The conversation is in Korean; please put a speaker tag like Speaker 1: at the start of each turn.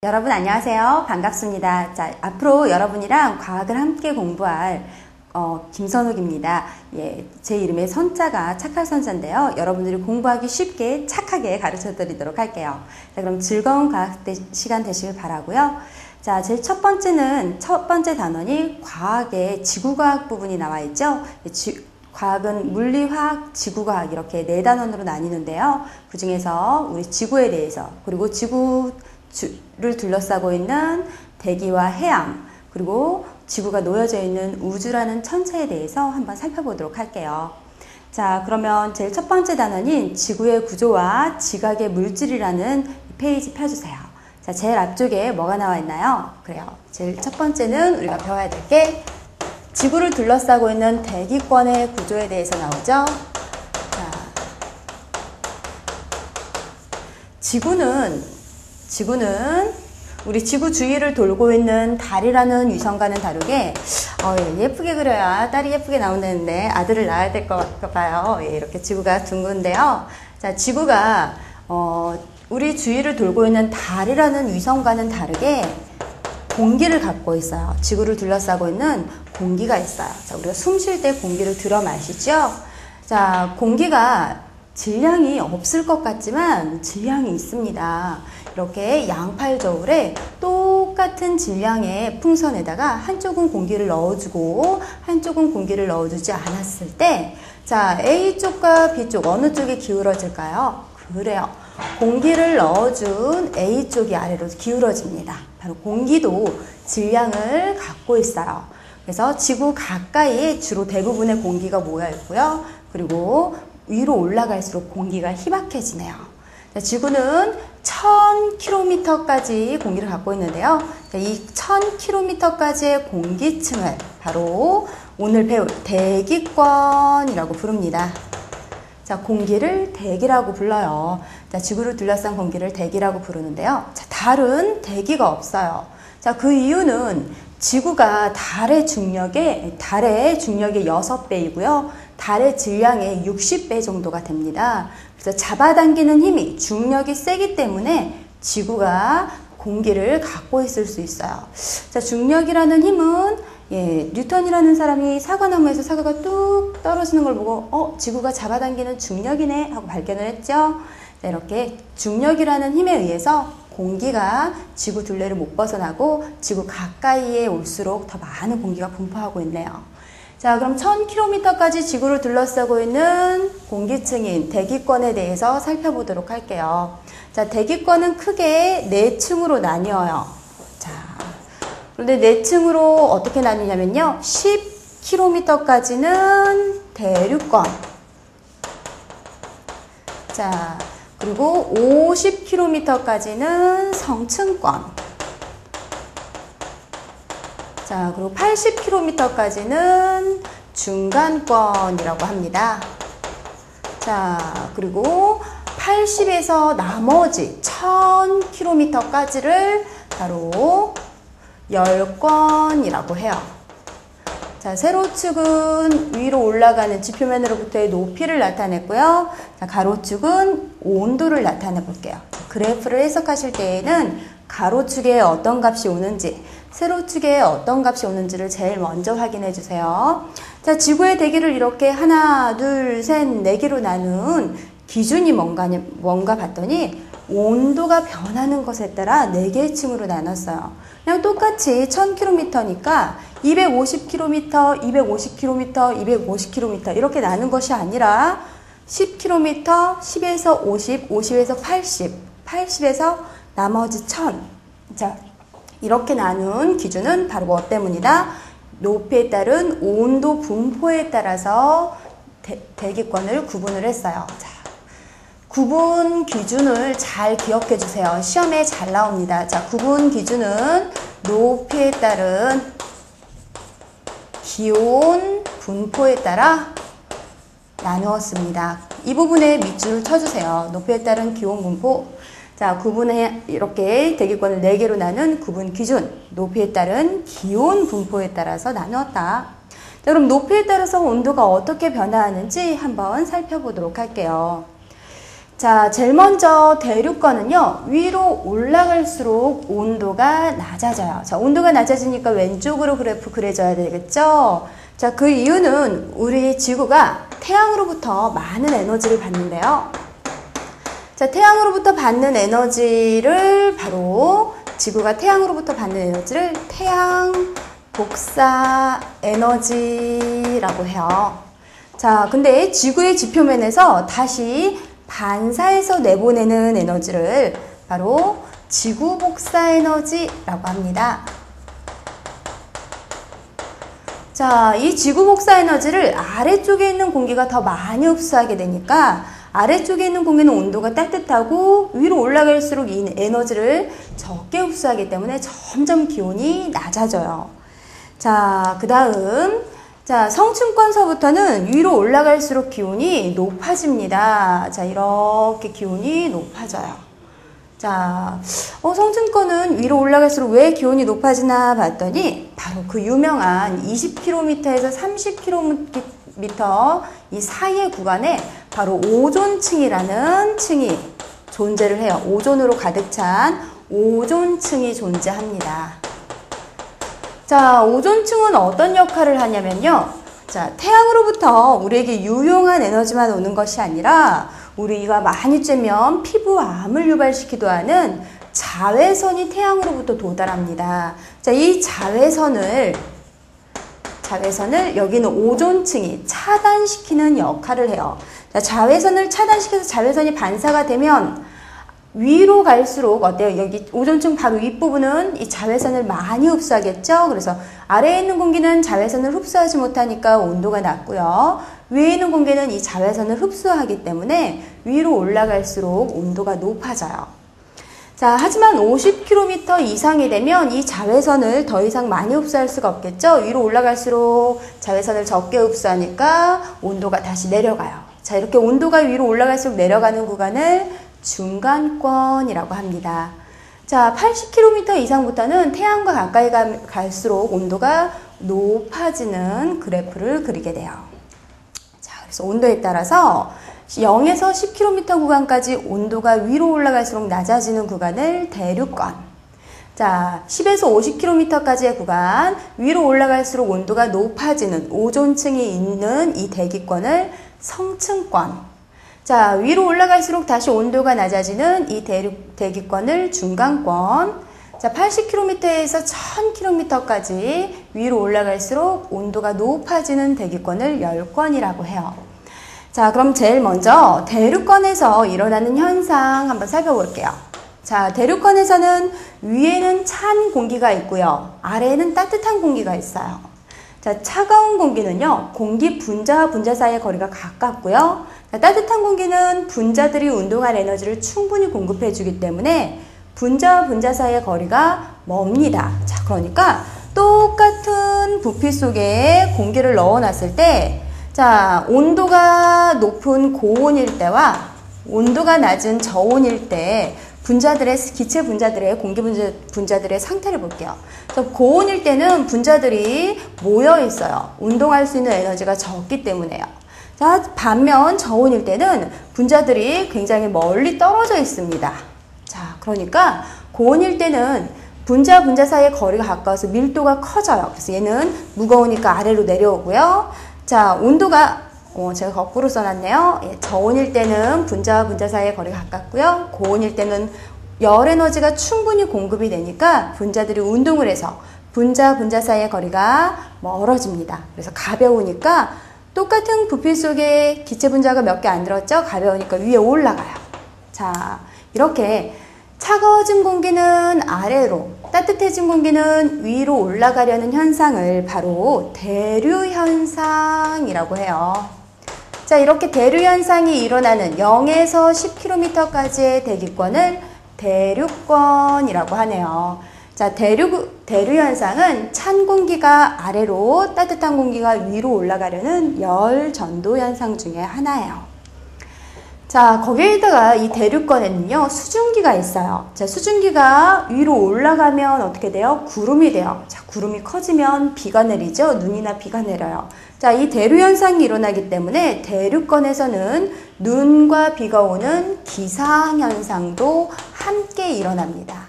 Speaker 1: 여러분 안녕하세요. 반갑습니다. 자, 앞으로 여러분이랑 과학을 함께 공부할 김선욱입니다. 제 이름의 선자가 착할 선자인데요. 여러분들이 공부하기 쉽게 착하게 가르쳐 드리도록 할게요. 자, 그럼 즐거운 과학 시간 되시길 바라고요. 자, 제일 첫 번째 단원이 과학의 지구과학 부분이 나와 있죠. 과학은 물리화학, 지구과학 이렇게 네 단원으로 나뉘는데요. 그 중에서 우리 지구에 대해서, 그리고 지구를 둘러싸고 있는 대기와 해양, 그리고 지구가 놓여져 있는 우주라는 천체에 대해서 한번 살펴보도록 할게요. 자, 그러면 제일 첫 번째 단원인 지구의 구조와 지각의 물질이라는 페이지 펴주세요. 자, 제일 앞쪽에 뭐가 나와 있나요? 그래요. 제일 첫 번째는 우리가 배워야 될 게 지구를 둘러싸고 있는 대기권의 구조에 대해서 나오죠. 자, 지구는 우리 지구 주위를 돌고 있는 달이라는 위성과는 다르게 예쁘게 그려야 딸이 예쁘게 나온다는데 아들을 낳아야 될 것 같아요. 이렇게 지구가 둥근데요. 자, 지구가 우리 주위를 돌고 있는 달이라는 위성과는 다르게 공기를 갖고 있어요. 지구를 둘러싸고 있는 공기가 있어요. 자, 우리가 숨 쉴 때 공기를 들어 마시죠. 자, 공기가 질량이 없을 것 같지만 질량이 있습니다. 이렇게 양팔 저울에 똑같은 질량의 풍선에다가 한쪽은 공기를 넣어주고 한쪽은 공기를 넣어주지 않았을 때, 자, A쪽과 B쪽 어느 쪽이 기울어질까요? 그래요. 공기를 넣어준 A쪽이 아래로 기울어집니다. 바로 공기도 질량을 갖고 있어요. 그래서 지구 가까이에 주로 대부분의 공기가 모여 있고요. 그리고 위로 올라갈수록 공기가 희박해지네요. 자, 지구는 1000km까지 공기를 갖고 있는데요. 자, 이 1000km까지의 공기층을 바로 오늘 배울 대기권이라고 부릅니다. 자, 공기를 대기라고 불러요. 자, 지구를 둘러싼 공기를 대기라고 부르는데요. 자, 달은 대기가 없어요. 자, 그 이유는 지구가 달의 중력의 6배이고요. 달의 질량의 60배 정도가 됩니다. 그래서 잡아당기는 힘이, 중력이 세기 때문에 지구가 공기를 갖고 있을 수 있어요. 자, 중력이라는 힘은 뉴턴이라는 사람이 사과나무에서 사과가 뚝 떨어지는 걸 보고 지구가 잡아당기는 중력이네 하고 발견을 했죠. 자, 이렇게 중력이라는 힘에 의해서 공기가 지구 둘레를 못 벗어나고 지구 가까이에 올수록 더 많은 공기가 분포하고 있네요. 자, 그럼 1000km까지 지구를 둘러싸고 있는 공기층인 대기권에 대해서 살펴보도록 할게요. 자, 대기권은 크게 4층으로 나뉘어요. 자, 그런데 4층으로 어떻게 나뉘냐면요. 10km까지는 대륙권. 자, 그리고 50km까지는 성층권. 자, 그리고 80km까지는 중간권이라고 합니다. 자, 그리고 80에서 나머지 1000km까지를 바로 열권이라고 해요. 자, 세로축은 위로 올라가는 지표면으로부터의 높이를 나타냈고요. 자, 가로축은 온도를 나타내 볼게요. 그래프를 해석하실 때에는 가로축에 어떤 값이 오는지, 세로축에 어떤 값이 오는지를 제일 먼저 확인해 주세요. 자, 지구의 대기를 이렇게 하나, 둘, 셋, 4개로 나눈 기준이 뭔가 봤더니 온도가 변하는 것에 따라 4개의 층으로 나눴어요. 그냥 똑같이 1000km니까 250km, 250km, 250km 이렇게 나눈 것이 아니라 10km, 10에서 50, 50에서 80, 80에서 나머지 1000. 자, 이렇게 나눈 기준은 바로 뭐 때문이다? 높이에 따른 온도 분포에 따라서 대기권을 구분을 했어요. 자, 구분 기준을 잘 기억해 주세요. 시험에 잘 나옵니다. 자, 구분 기준은 높이에 따른 기온 분포에 따라 나누었습니다. 이 부분에 밑줄을 쳐주세요. 높이에 따른 기온 분포. 자, 구분해 이렇게 대기권을 4개로 나눈 구분 기준, 높이에 따른 기온 분포에 따라서 나누었다. 자, 그럼 높이에 따라서 온도가 어떻게 변화하는지 한번 살펴보도록 할게요. 자, 제일 먼저 대륙권은요, 위로 올라갈수록 온도가 낮아져요. 자, 온도가 낮아지니까 왼쪽으로 그래프 그려져야 되겠죠? 자, 그 이유는 우리 지구가 태양으로부터 많은 에너지를 받는데요. 자, 태양으로부터 받는 에너지를 바로 지구가 태양으로부터 받는 에너지를 태양 복사 에너지라고 해요. 자, 근데 지구의 지표면에서 다시 반사해서 내보내는 에너지를 바로 지구 복사 에너지라고 합니다. 자, 이 지구 복사 에너지를 아래쪽에 있는 공기가 더 많이 흡수하게 되니까 아래쪽에 있는 공기는 온도가 따뜻하고 위로 올라갈수록 이 에너지를 적게 흡수하기 때문에 점점 기온이 낮아져요. 자, 그 다음 자, 성층권서부터는 위로 올라갈수록 기온이 높아집니다. 자, 이렇게 기온이 높아져요. 자, 성층권은 위로 올라갈수록 왜 기온이 높아지나 봤더니 바로 그 유명한 20km에서 30km 이 사이의 구간에 바로 오존층이라는 층이 존재를 해요. 오존으로 가득 찬 오존층이 존재합니다. 자, 오존층은 어떤 역할을 하냐면요. 자, 태양으로부터 우리에게 유용한 에너지만 오는 것이 아니라 우리가 많이 쬐면 피부암을 유발시키기도 하는 자외선이 태양으로부터 도달합니다. 자, 이 자외선을 여기는 오존층이 차단시키는 역할을 해요. 자, 자외선을 차단시켜서 자외선이 반사가 되면 위로 갈수록 어때요? 여기 오존층 바로 윗부분은 이 자외선을 많이 흡수하겠죠? 그래서 아래에 있는 공기는 자외선을 흡수하지 못하니까 온도가 낮고요. 위에 있는 공기는 이 자외선을 흡수하기 때문에 위로 올라갈수록 온도가 높아져요. 자, 하지만 50km 이상이 되면 이 자외선을 더 이상 많이 흡수할 수가 없겠죠? 위로 올라갈수록 자외선을 적게 흡수하니까 온도가 다시 내려가요. 자, 이렇게 온도가 위로 올라갈수록 내려가는 구간을 중간권이라고 합니다. 자, 80km 이상부터는 태양과 가까이 갈수록 온도가 높아지는 그래프를 그리게 돼요. 자, 그래서 온도에 따라서 0에서 10km 구간까지 온도가 위로 올라갈수록 낮아지는 구간을 대륙권, 자, 10에서 50km까지의 구간, 위로 올라갈수록 온도가 높아지는 오존층이 있는 이 대기권을 성층권, 자, 위로 올라갈수록 다시 온도가 낮아지는 이 대기권을 중간권, 자, 80km에서 1000km까지 위로 올라갈수록 온도가 높아지는 대기권을 열권이라고 해요. 자, 그럼 제일 먼저 대륙권에서 일어나는 현상 한번 살펴볼게요. 자, 대륙권에서는 위에는 찬 공기가 있고요. 아래에는 따뜻한 공기가 있어요. 자, 차가운 공기는요, 공기 분자와 분자 사이의 거리가 가깝고요. 자, 따뜻한 공기는 분자들이 운동할 에너지를 충분히 공급해 주기 때문에 분자와 분자 사이의 거리가 멉니다. 자, 그러니까 똑같은 부피 속에 공기를 넣어 놨을 때, 자, 온도가 높은 고온일 때와 온도가 낮은 저온일 때 기체 분자들의 공기 분자들의 상태를 볼게요. 그래서 고온일 때는 분자들이 모여 있어요. 운동할 수 있는 에너지가 적기 때문에요. 자, 반면 저온일 때는 분자들이 굉장히 멀리 떨어져 있습니다. 자, 그러니까 고온일 때는 분자 사이의 거리가 가까워서 밀도가 커져요. 그래서 얘는 무거우니까 아래로 내려오고요. 자, 온도가 제가 거꾸로 써놨네요. 예, 저온일 때는 분자와 분자 사이의 거리가 가깝고요. 고온일 때는 열 에너지가 충분히 공급이 되니까 분자들이 운동을 해서 분자 사이의 거리가 멀어집니다. 그래서 가벼우니까 똑같은 부피 속에 기체 분자가 몇 개 안 들었죠? 가벼우니까 위에 올라가요. 자, 이렇게 차가워진 공기는 아래로, 따뜻해진 공기는 위로 올라가려는 현상을 바로 대류 현상이라고 해요. 자, 이렇게 대류 현상이 일어나는 0에서 10km까지의 대기권을 대륙권이라고 하네요. 자, 대류 현상은 찬 공기가 아래로, 따뜻한 공기가 위로 올라가려는 열 전도 현상 중에 하나예요. 자, 거기에다가 이 대륙권에는요, 수증기가 있어요. 자, 수증기가 위로 올라가면 어떻게 돼요? 구름이 돼요. 자, 구름이 커지면 비가 내리죠. 눈이나 비가 내려요. 자, 이 대류 현상이 일어나기 때문에 대류권에서는 눈과 비가 오는 기상 현상도 함께 일어납니다.